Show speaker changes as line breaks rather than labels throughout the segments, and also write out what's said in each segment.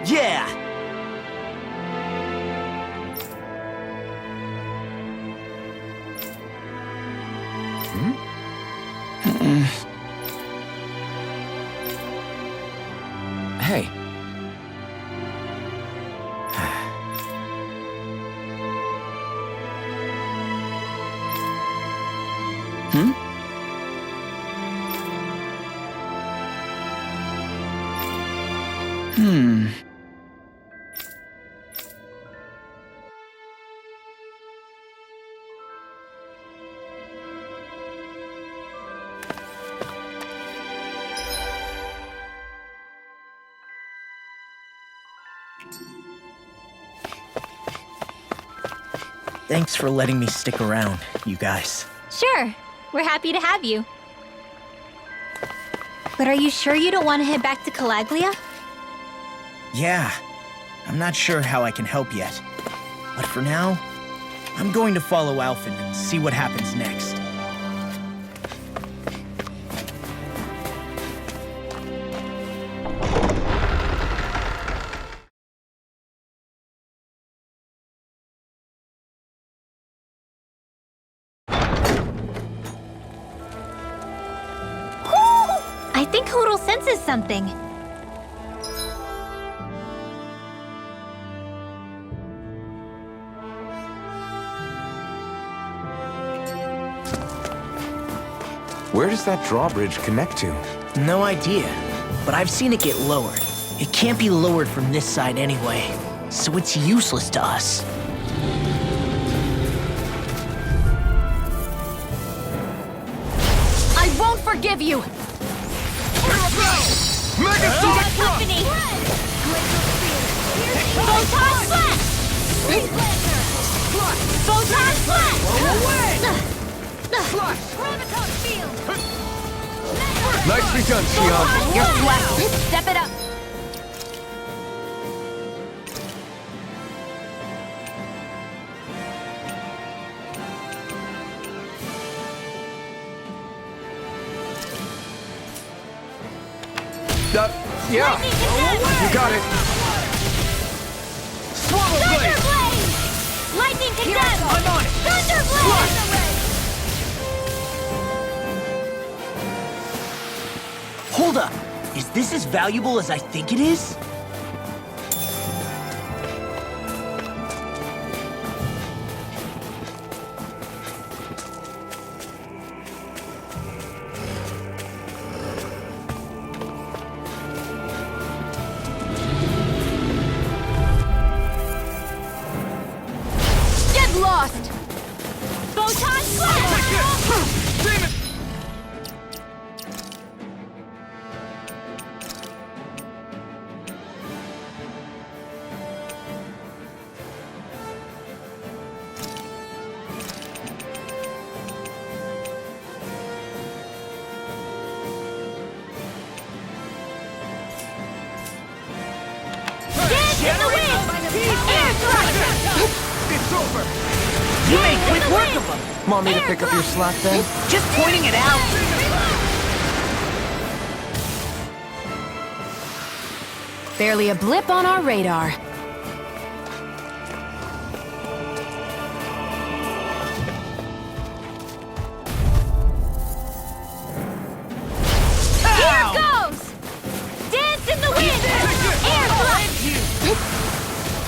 Yeah!
Hey.
Thanks for letting me stick around, you guys.
Sure, we're happy to have you. But are you sure you don't want to head back to Calaglia?
Yeah, I'm not sure how I can help yet. But for now, I'm going to follow Alphen and see what happens next.
I think Hoodle senses something.
Where does that drawbridge connect to?
No idea, but I've seen it get lowered. It can't be lowered from this side anyway, so it's useless to us.
I won't forgive you!
Megasonic
Company! Photon Flash! Photon Flash!
Nicely done, Xion.
You're swept! Step it up!
Yeah. You got it.
Swallow Thunder Blade! Lightning Condemned!
I'm on it!
Thunder Blade!
Hold up! Is this as valuable as I think it is?
Get lost! Photon Flash!
Demon!
Dance in the wind! Air thrust!
It's over!
You made quick work of them!
Want me to pick up your slack then?
Just pointing it out!
Barely a blip on our radar.
Here goes! Dance in the wind! Air thrust!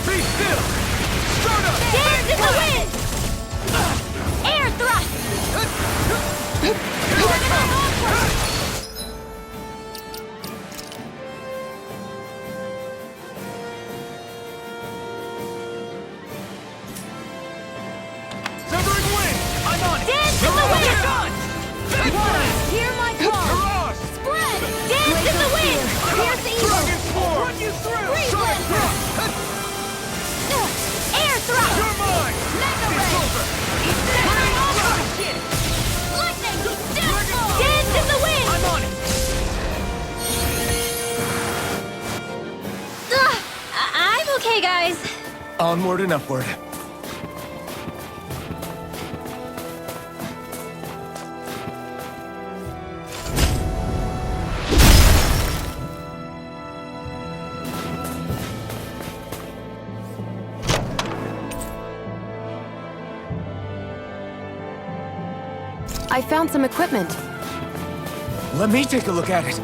Be still! Start up!
Dance in the wind! Air thrust!
Severing wind! I'm on it!
Dance in the wind! Hear my call!
Mirage!
Spread! Dance in the wind! Pierce evil!
Dragon Swarm! Run you through!
Freeze
Sonic
Blaster!
Thrust!
Air thrust!
You're mine!
Mega
It's
Ray!
over!
Lightning! Dance in the wind!
I'm on it!
I'm okay, guys.
Onward and upward.
I found some equipment.
Let me take a look at it.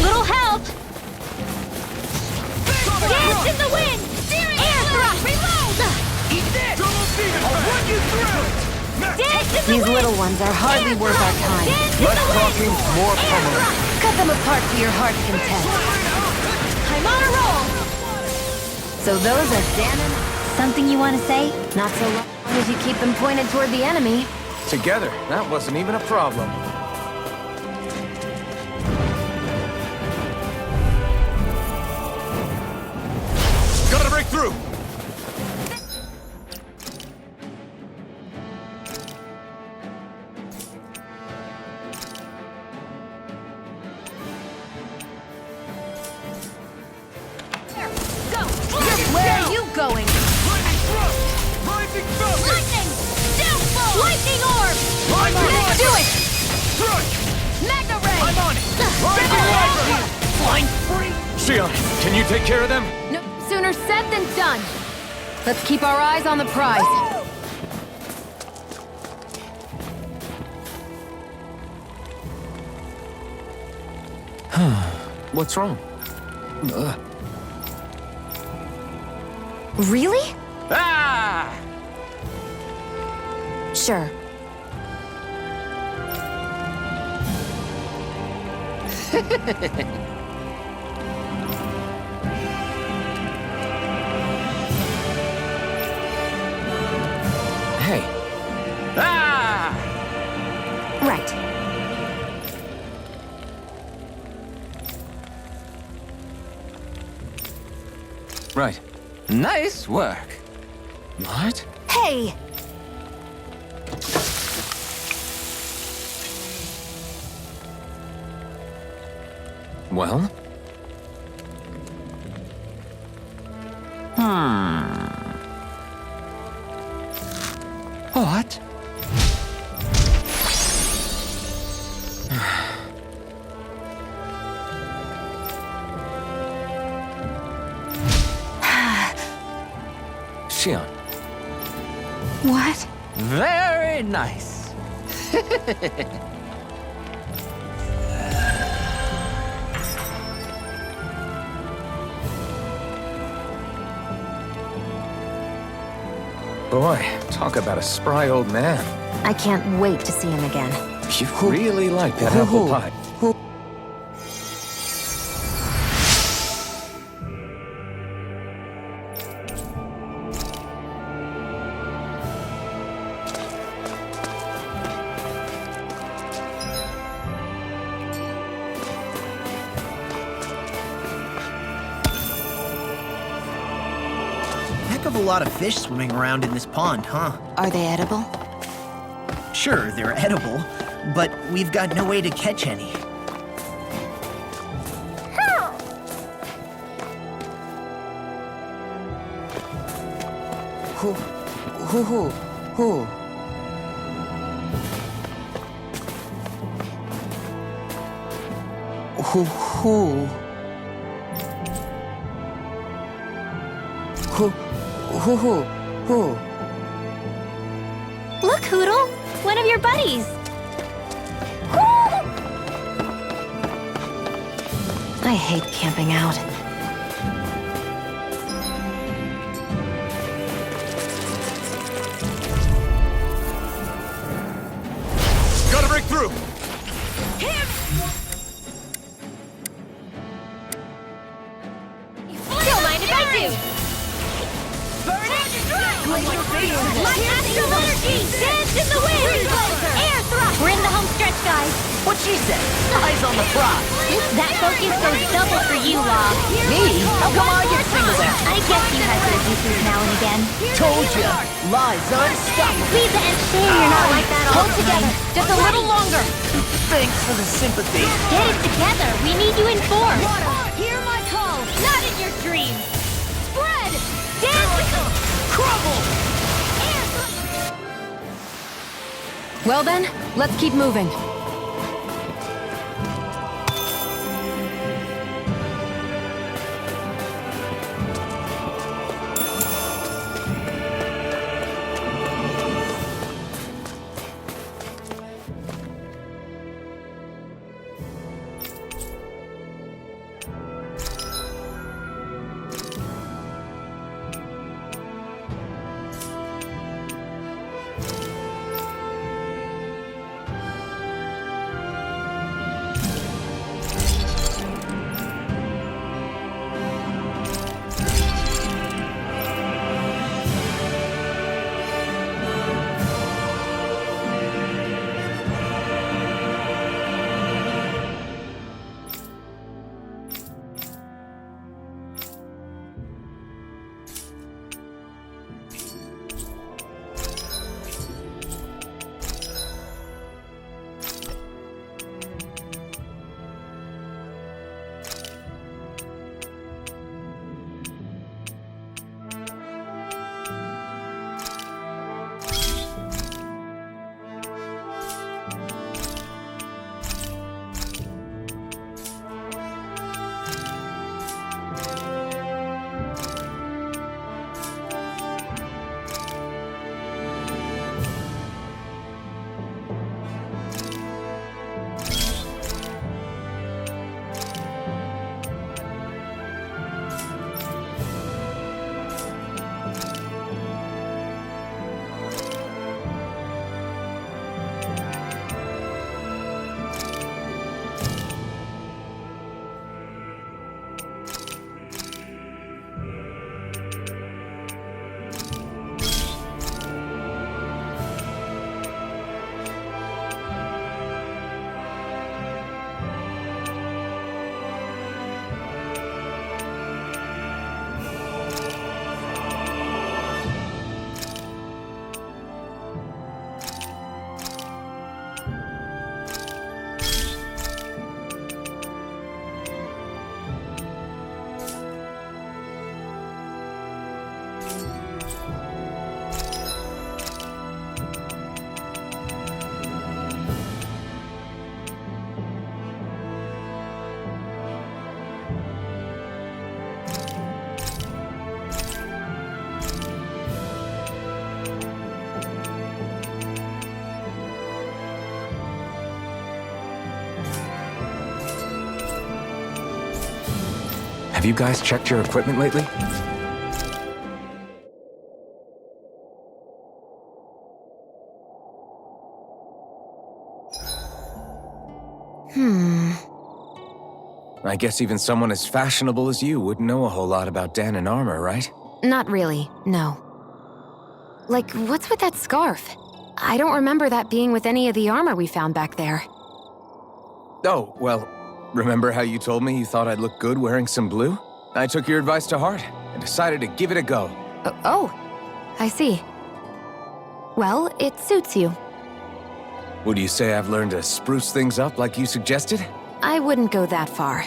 Little help! Dance in the wind! Air thrust! Reload!
I'll run you through!
Dance in the
These
wind!
little ones are hardly worth our time.
Dance in
Less
the
talking,
wind!
more
Air
pummeling.
thrust!
Cut them apart to your heart's content.
I'm on a roll!
So those are Danon?
Something you want to say?
Not so long as you keep them pointed toward the enemy.
Together, that wasn't even a problem. Gotta break through!
Go!
Where are you going?
Lightning thrust! Rising falcon!
Lightning! Downfall! Lightning orb!
Lightning
Do it!
Thrust!
Mega ray!
I'm on it! Rising Wyvern!
Flying free!
Sion, can you take care of them?
No sooner said than done. Let's keep our eyes on the prize.
What's wrong?
Really?
Ah!
Sure.
Hey. Ah!
Right.
Right. Nice work. What?
Hey!
Well? What? Xion.
What?
Very nice. Boy, talk about a spry old man.
I can't wait to see him again.
You really like that apple pie.
Heck of a lot of fish swimming around in this pond, huh?
Are they edible?
Sure, they're edible, but we've got no way to catch any.
Who? Who? Who?
Look, Hoodle! One of your buddies!
I hate camping out.
Gotta break through!
Don't mind if I do! Light astral energy! Dance in the wind! Air thrust! We're in the home stretch, guys!
What'd she say? Eyes on the prize.
That focus goes double for you, Law.
Me? How come I get singled out?
I guess you have your uses now and again.
Told ya. Lies unstoppable.
Lisa and Shay, you're not like that all
Hold
the
together,
time.
just a little longer.
Thanks for the sympathy.
Get it together. We need you in force. Hear my call. Not in your dreams. Spread. Dance.
Well then, let's keep moving.
Have you guys checked your equipment lately? I guess even someone as fashionable as you wouldn't know a whole lot about Dan and armor, right?
Not really, no. Like, what's with that scarf? I don't remember that being with any of the armor we found back there.
Oh, well, remember how you told me you thought I'd look good wearing some blue? I took your advice to heart and decided to give it a go.
Oh, I see. Well, it suits you.
Would you say I've learned to spruce things up like you suggested?
I wouldn't go that far.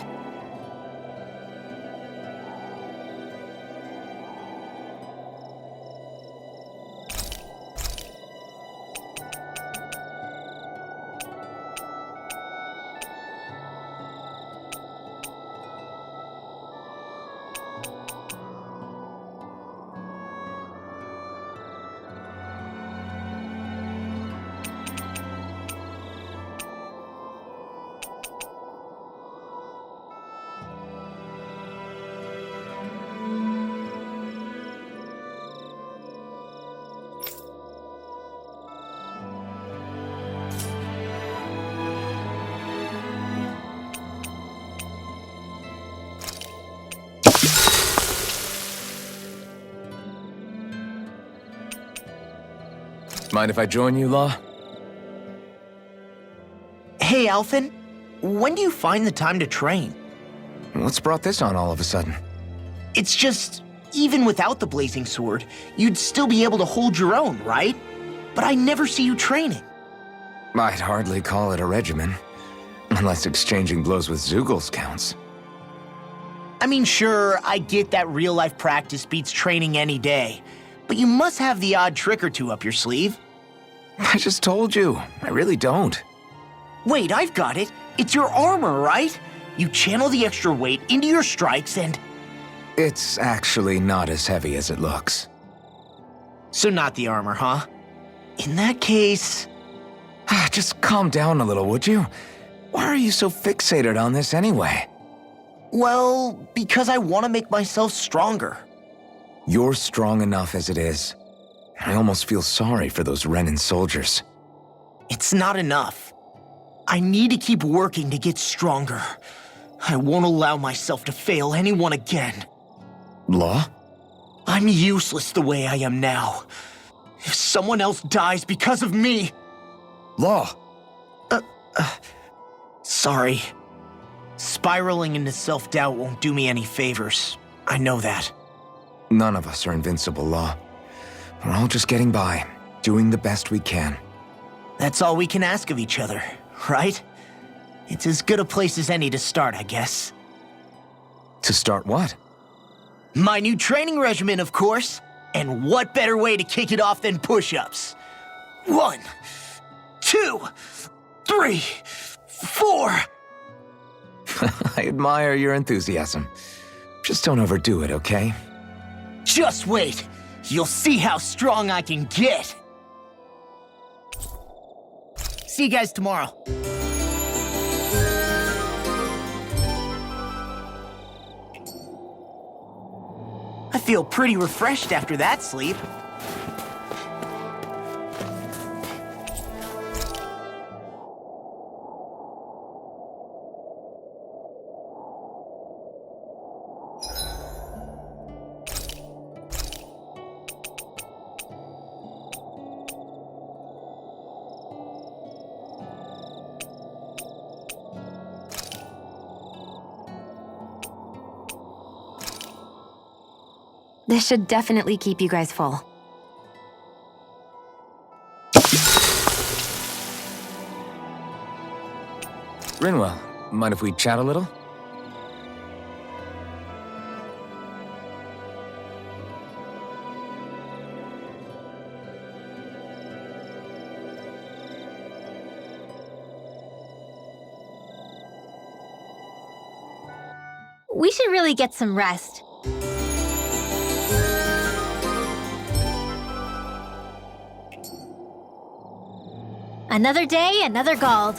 Mind if I join you, Law?
Hey, Alphen. When do you find the time to train?
What's brought this on all of a sudden?
It's just, even without the blazing sword, you'd still be able to hold your own, right? But I never see you training.
I'd hardly call it a regimen. Unless exchanging blows with Zeugles counts.
I mean, sure, I get that real-life practice beats training any day. But you must have the odd trick or two up your sleeve.
I just told you, I really don't.
Wait, I've got it. It's your armor, right? You channel the extra weight into your strikes and...
It's actually not as heavy as it looks.
So not the armor, huh? In that case...
Just calm down a little, would you? Why are you so fixated on this anyway?
Well, because I want to make myself stronger.
You're strong enough as it is. I almost feel sorry for those Renan soldiers.
It's not enough. I need to keep working to get stronger. I won't allow myself to fail anyone again.
Law?
I'm useless the way I am now. If someone else dies because of me...
Law!
Sorry. Spiraling into self-doubt won't do me any favors. I know that.
None of us are invincible, Law. We're all just getting by, doing the best we can.
That's all we can ask of each other, right? It's as good a place as any to start, I guess.
To start what?
My new training regimen, of course. And what better way to kick it off than push-ups? 1, 2, 3, 4.
I admire your enthusiasm. Just don't overdo it, okay?
Just wait. You'll see how strong I can get. See you guys tomorrow. I feel pretty refreshed after that sleep.
This should definitely keep you guys full.
Rinwell, mind if we chat a little?
We should really get some rest. Another day, another Gald.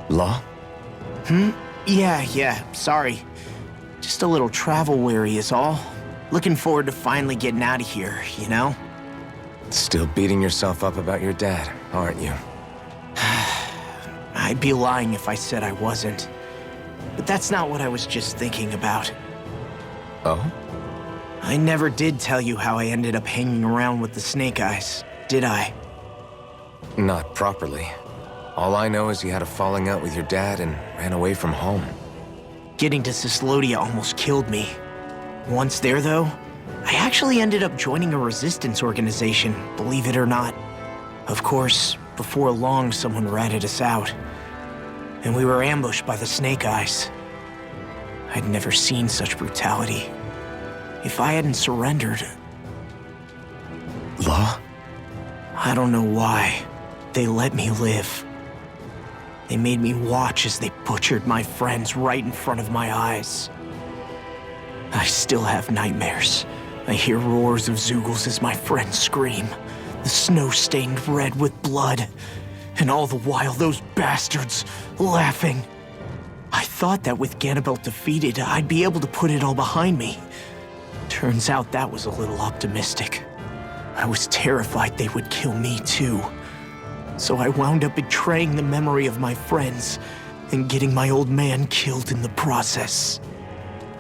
Law?
Yeah, sorry. Just a little travel weary is all. Looking forward to finally getting out of here, you know?
Still beating yourself up about your dad, aren't you?
I'd be lying if I said I wasn't. But that's not what I was just thinking about.
Oh?
I never did tell you how I ended up hanging around with the Snake Eyes, did I?
Not properly. All I know is you had a falling out with your dad and ran away from home.
Getting to Cislodia almost killed me. Once there, though, I actually ended up joining a resistance organization, believe it or not. Of course, before long, someone ratted us out. And we were ambushed by the Snake Eyes. I'd never seen such brutality. If I hadn't surrendered...
Law?
I don't know why. They let me live. They made me watch as they butchered my friends right in front of my eyes. I still have nightmares. I hear roars of Zeugles as my friends scream, the snow stained red with blood, and all the while those bastards laughing. I thought that with Ganabelt defeated, I'd be able to put it all behind me. Turns out that was a little optimistic. I was terrified they would kill me too. So I wound up betraying the memory of my friends and getting my old man killed in the process.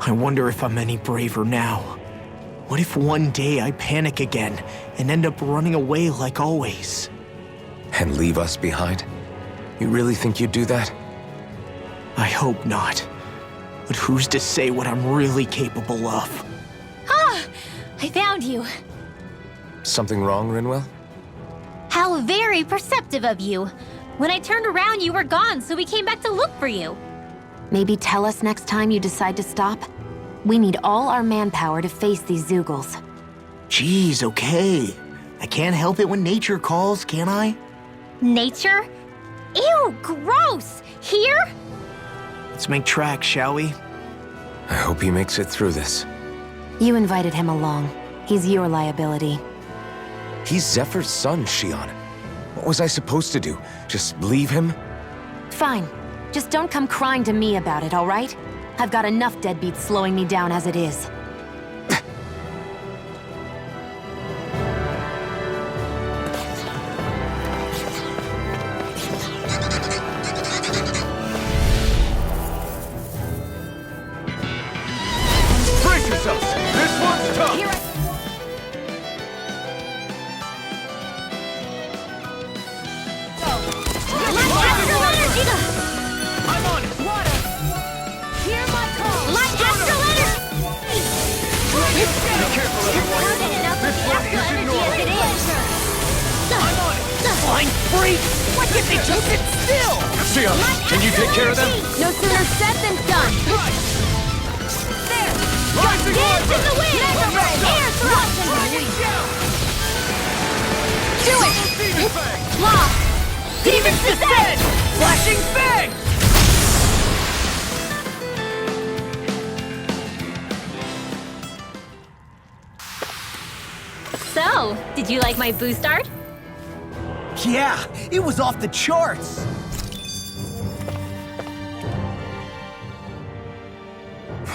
I wonder if I'm any braver now. What if one day I panic again and end up running away like always?
And leave us behind? You really think you'd do that?
I hope not. But who's to say what I'm really capable of?
Ah! I found you.
Something wrong, Rinwell?
How very perceptive of you. When I turned around, you were gone, so we came back to look for you.
Maybe tell us next time you decide to stop? We need all our manpower to face these Zoogles.
Geez, okay. I can't help it when nature calls, can I?
Nature? Ew, gross! Here?
Let's make tracks, shall we?
I hope he makes it through this.
You invited him along. He's your liability.
He's Zephyr's son, Shion. What was I supposed to do? Just leave him?
Fine. Just don't come crying to me about it, all right? I've got enough deadbeats slowing me down as it is.
Brace yourselves! This one's tough!
I'm on it! Water! Hear my call! Light astral energy!
Be careful, everyone! This one isn't normal!
I'm on it!
Flying freak! Why can't they just sit still?
Shion, can you take care of them?
No sooner said than done! There!
Rising
Dance in the wind! Air thrust! Do it! Law! Demons descend!
Flashing fang!
So, did you like my boost art?
Yeah, it was off the charts.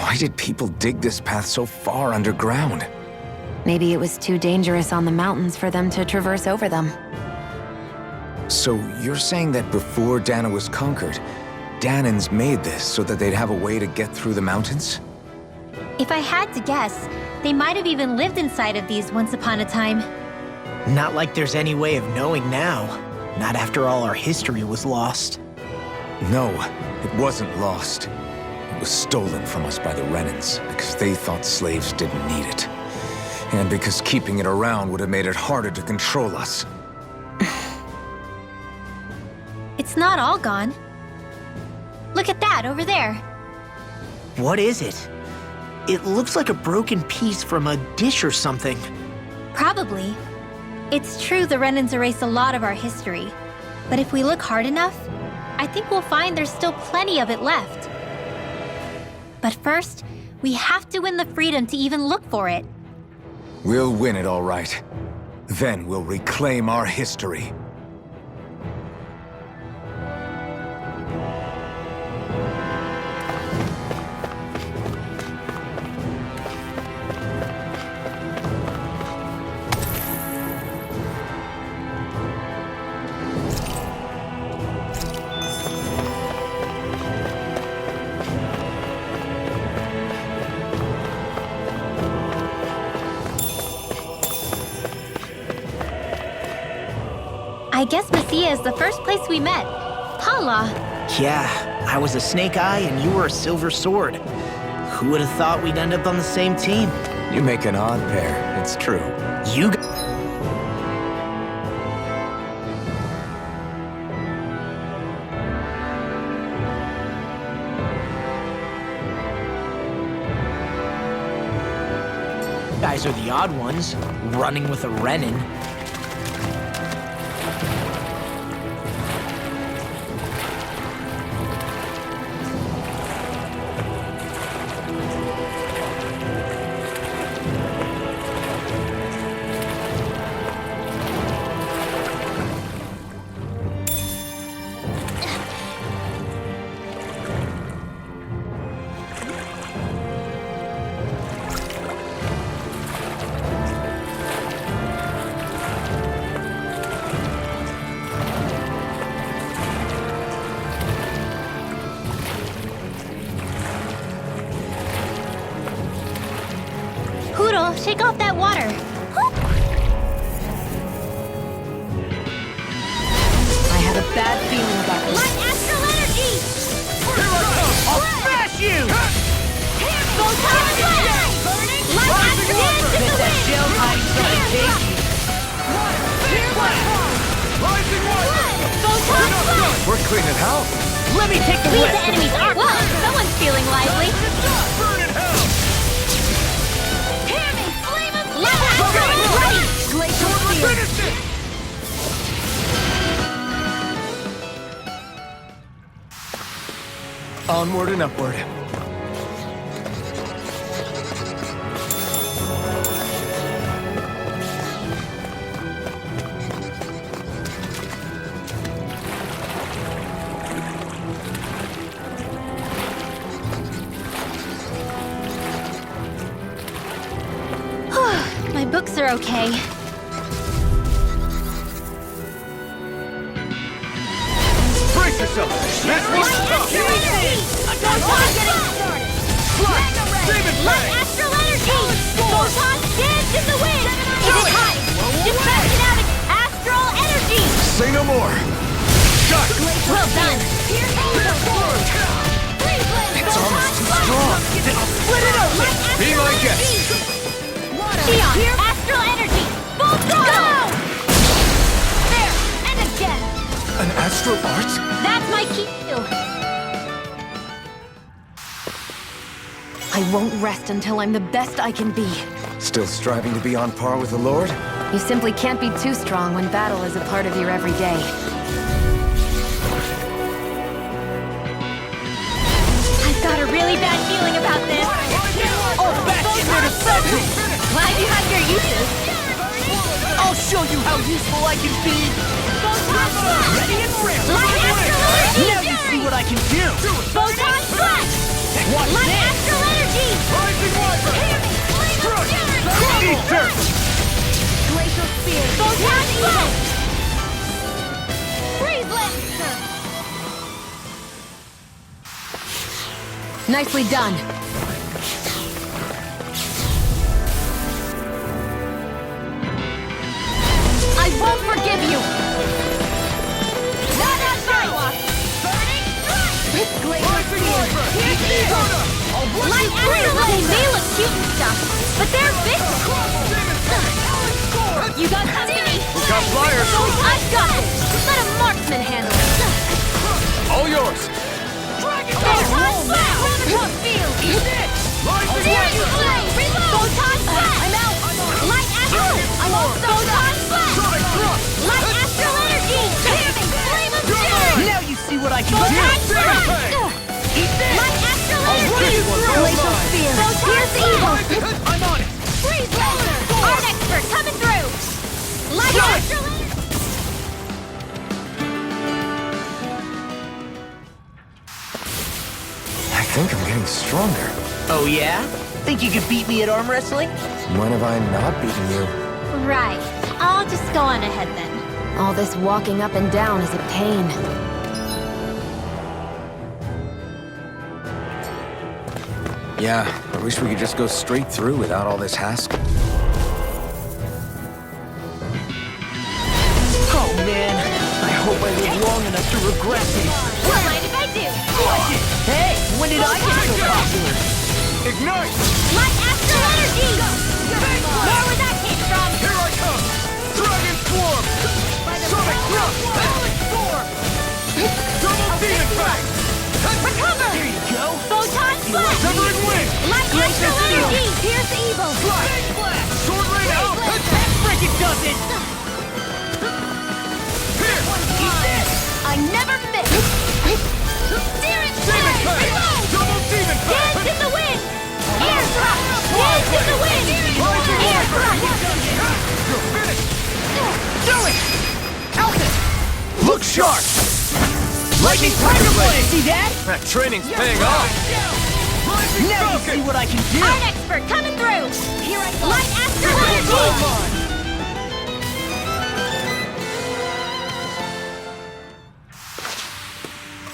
Why did people dig this path so far underground?
Maybe it was too dangerous on the mountains for them to traverse over them.
So you're saying that before Dana was conquered, Danans made this so that they'd have a way to get through the mountains?
If I had to guess, they might have even lived inside of these once upon a time.
Not like there's any way of knowing now. Not after all our history was lost.
No, it wasn't lost. It was stolen from us by the Renans because they thought slaves didn't need it. And because keeping it around would have made it harder to control us.
It's not all gone. Look at that over there.
What is it? It looks like a broken piece from a dish or something.
Probably. It's true the Renans erased a lot of our history. But if we look hard enough, I think we'll find there's still plenty of it left. But first, we have to win the freedom to even look for it.
We'll win it all right. Then we'll reclaim our history.
I guess Messia is the first place we met. Hala.
Yeah, I was a snake eye and you were a silver sword. Who would have thought we'd end up on the same team?
You make an odd pair, it's true.
You guys are the odd ones, running with a Renin.
shake off that water.
I have a bad feeling about this.
Light astral energy!
I'll smash you!
Photon blast! Light astral dance in the
That
wind!
shell hiding trying to take you.
Photon blast!
We're cleaning house.
Let me take the
Leave
rest
the
of
enemy's arm. Whoa, someone's feeling lively.
Burn in hell!
Hear me! Flame of Light astral is ready! Glacial spear!
Finish it!
Onward and upward.
My books are okay.
Brace yourself! This
Light
one's
astral
tough!
energy! Photon getting started! Light astral energy! Photon dance in the wind! Is it time? Dispatch it out its astral energy!
Say no more. Shot!
Well done!
It's almost too strong.
Split it open!
Be my guest.
Neon, astral energy! Full throttle! There! And again!
An astral art?
That's my cue!
I won't rest until I'm the best I can be.
Still striving to be on par with the Lord?
You simply can't be too strong when battle is a part of your everyday.
I've got a really bad feeling about this!
All back in there to fetch it!
Glad you have your uses!
I'll show you how useful I can be! Ready and ready!
Light astral energy!
Now you see what I can do!
Photon flash!
Watch
Light
this!
astral energy!
Rising Wyvern!
Hear me!
Crush!
Fury!
Eat dirt!
Glacial spear! Photon flash! Freeze lancer!
Nicely done. I won't forgive you!
Not on sidewalk! Burning strike! Glacial spear! Here's evil! Light astral energy may look cute and stuff, but they're vicious! You got company!
Got flyers.
I've got it! Let a marksman handle it!
All yours.
Photon flash! Roundabout field! Searing flame! Photon flash! I'm out! Light astral! I'm also Photon flash! Light astral energy! Hear me! Flame of fury!
Now you see what I can
Photon
do!
flash!
Eat this!
Light astral energy!
Glacial
spear! Here's the evil!
I'm on it!
Freeze laser! Art expert coming through! Light astral energy!
I think I'm getting stronger.
Oh yeah? Think you could beat me at arm wrestling?
When have I not beaten you?
Right. I'll just go on ahead then.
All this walking up and down is a pain.
Yeah, I wish we could just go straight through without all this hassle.
Oh man, I hope I live long enough to regret this.
Don't mind if I do.
Watch it! Hey, when did I get so popular?
Ignite!
Light astral energy! Where was that came from?
Here I come! Dragon Swarm! Sonic Thrust! Double Demon Fang!
Recover!
There you go!
Photon flash!
Severing Wind!
Light astral energy! Here's the evil!
Sword Rain out!
That freaking does it!
Here!
Eat this!
I never miss! Searing flame! Reload!
Double Demon Fang!
Dance in the wind! Air thrust! Dance in the wind! Air thrust!
You're finished!
Do it! Elton!
Look sharp!
Lightning Tiger Blade! See that?
That training's paying off! Rising
Now you see
Falcon!
what I can do!
Art expert coming through! Here I go! Light astral energy!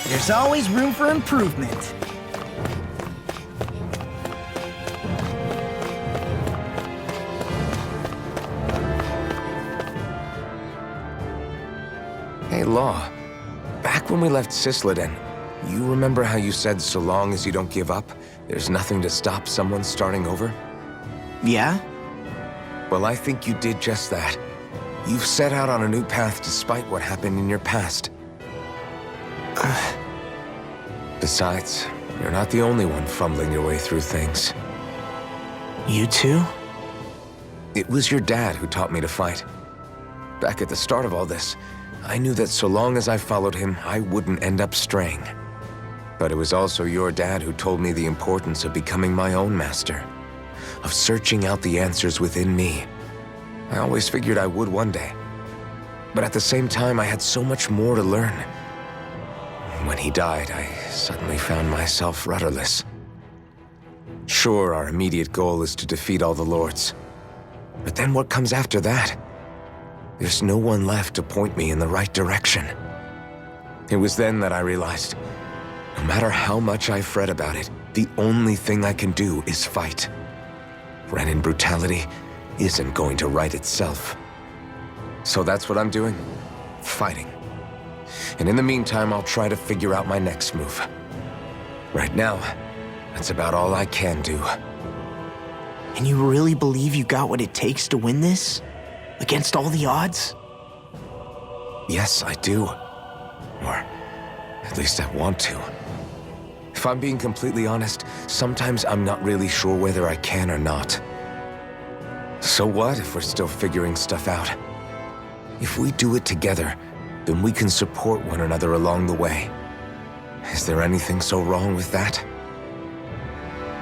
There's always room for improvement.
law. Back when we left Cisleden, you remember how you said so long as you don't give up, there's nothing to stop someone starting over?
Yeah?
Well, I think you did just that. You've set out on a new path despite what happened in your past. Besides, you're not the only one fumbling your way through things.
You too?
It was your dad who taught me to fight. Back at the start of all this, I knew that so long as I followed him, I wouldn't end up straying. But it was also your dad who told me the importance of becoming my own master, of searching out the answers within me. I always figured I would one day. But at the same time, I had so much more to learn. When he died, I suddenly found myself rudderless. Sure, our immediate goal is to defeat all the lords. But then what comes after that? There's no one left to point me in the right direction. It was then that I realized, no matter how much I fret about it, the only thing I can do is fight. Renin brutality isn't going to right itself. So that's what I'm doing. Fighting. And in the meantime, I'll try to figure out my next move. Right now, that's about all I can do.
And you really believe you got what it takes to win this? Against all the odds?
Yes, I do. Or at least I want to. If I'm being completely honest, sometimes I'm not really sure whether I can or not. So what if we're still figuring stuff out? If we do it together, then we can support one another along the way. Is there anything so wrong with that?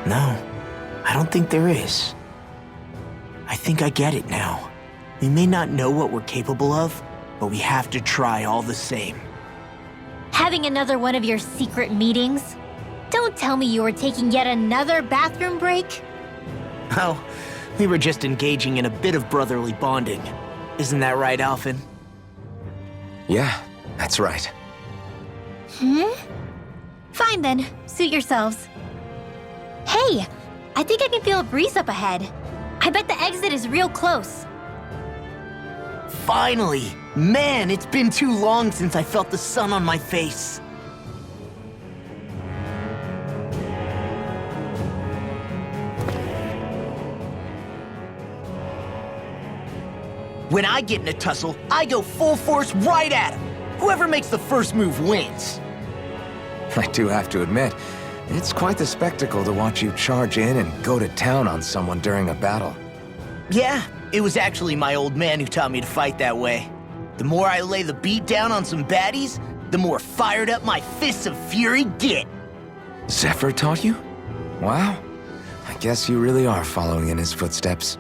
No, I don't think there is. I think I get it now. We may not know what we're capable of, but we have to try all the same.
Having another one of your secret meetings? Don't tell me you were taking yet another bathroom break?
Oh, we were just engaging in a bit of brotherly bonding. Isn't that right, Alphen?
Yeah, that's right.
Fine then, suit yourselves. Hey, I think I can feel a breeze up ahead. I bet the exit is real close.
Finally! Man, it's been too long since I felt the sun on my face. When I get in a tussle, I go full force right at him. Whoever makes the first move wins.
I do have to admit, it's quite the spectacle to watch you charge in and go to town on someone during a battle.
Yeah, it was actually my old man who taught me to fight that way. The more I lay the beat down on some baddies, the more fired up my fists of fury get.
Zephyr taught you? Wow. I guess you really are following in his footsteps.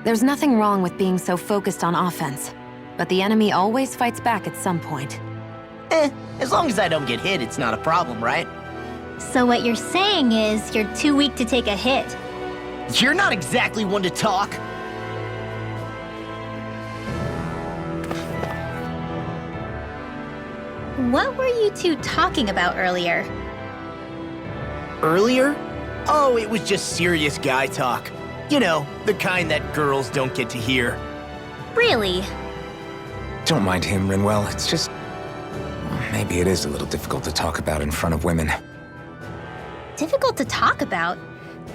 There's nothing wrong with being so focused on offense, but the enemy always fights back at some point.
As long as I don't get hit, it's not a problem, right?
So what you're saying is you're too weak to take a hit.
You're not exactly one to talk.
What were you two talking about earlier?
Earlier? Oh, it was just serious guy talk. You know, the kind that girls don't get to hear.
Really?
Don't mind him, Rinwell. It's just... maybe it is a little difficult to talk about in front of women.
Difficult to talk about?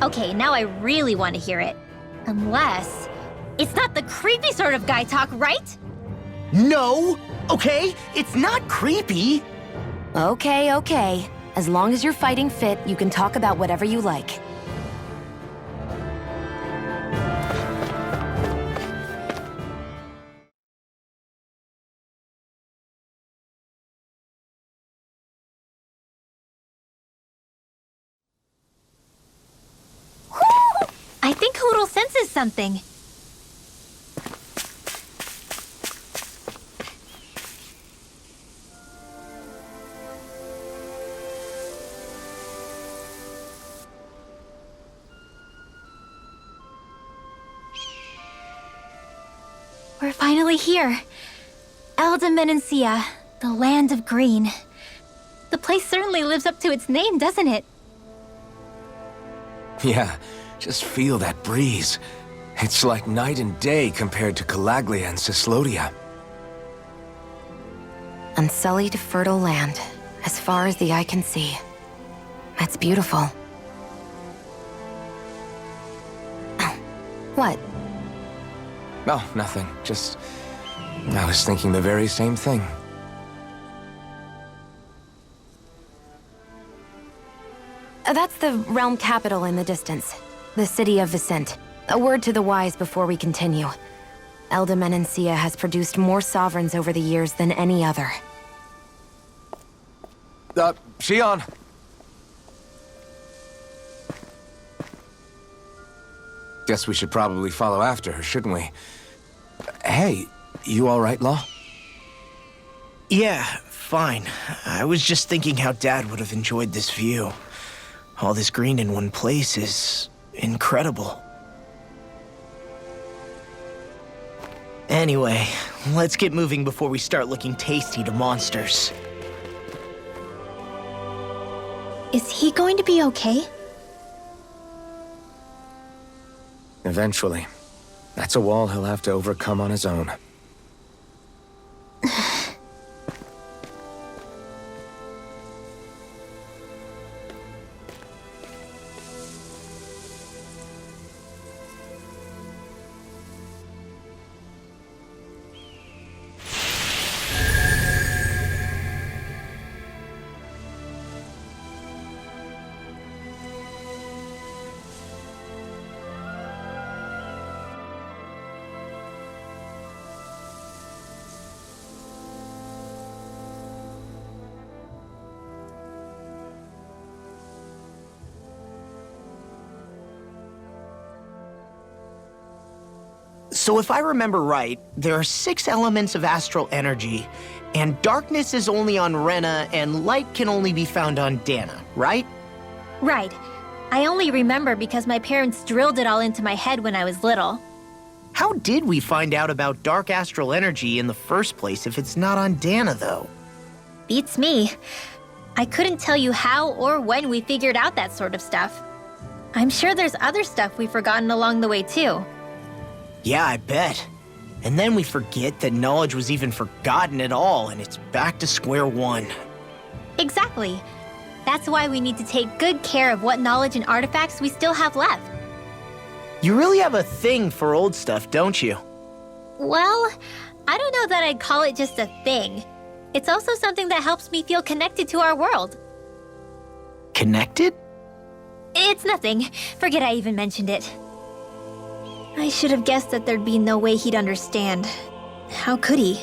Okay, now I really want to hear it. Unless... it's not the creepy sort of guy talk, right?
No! Okay? It's not creepy!
Okay, okay. As long as you're fighting fit, you can talk about whatever you like.
I think Hoodle senses something. We're finally here. Elda Menancia, the land of green. The place certainly lives up to its name, doesn't it?
Yeah, just feel that breeze. It's like night and day compared to Calaglia and Cyslodia.
Unsullied, fertile land, as far as the eye can see. That's beautiful. Oh, what?
Oh, nothing. Just... I was thinking the very same thing.
That's the realm capital in the distance. The city of Vicent. A word to the wise before we continue. Elda Menancia has produced more sovereigns over the years than any other.
Shion! Guess we should probably follow after her, shouldn't we? Hey, you all right, Law?
Yeah, fine. I was just thinking how Dad would have enjoyed this view. All this green in one place is incredible. Anyway, let's get moving before we start looking tasty to monsters.
Is he going to be okay?
Eventually. That's a wall he'll have to overcome on his own.
So if I remember right, there are 6 elements of astral energy, and darkness is only on Rena, and light can only be found on Dana, right?
Right. I only remember because my parents drilled it all into my head when I was little.
How did we find out about dark astral energy in the first place if it's not on Dana, though?
Beats me. I couldn't tell you how or when we figured out that sort of stuff. I'm sure there's other stuff we've forgotten along the way, too.
Yeah, I bet. And then we forget that knowledge was even forgotten at all, and it's back to square one.
Exactly. That's why we need to take good care of what knowledge and artifacts we still have left.
You really have a thing for old stuff, don't you?
Well, I don't know that I'd call it just a thing. It's also something that helps me feel connected to our world.
Connected?
It's nothing. Forget I even mentioned it. I should have guessed that there'd be no way he'd understand. How could he?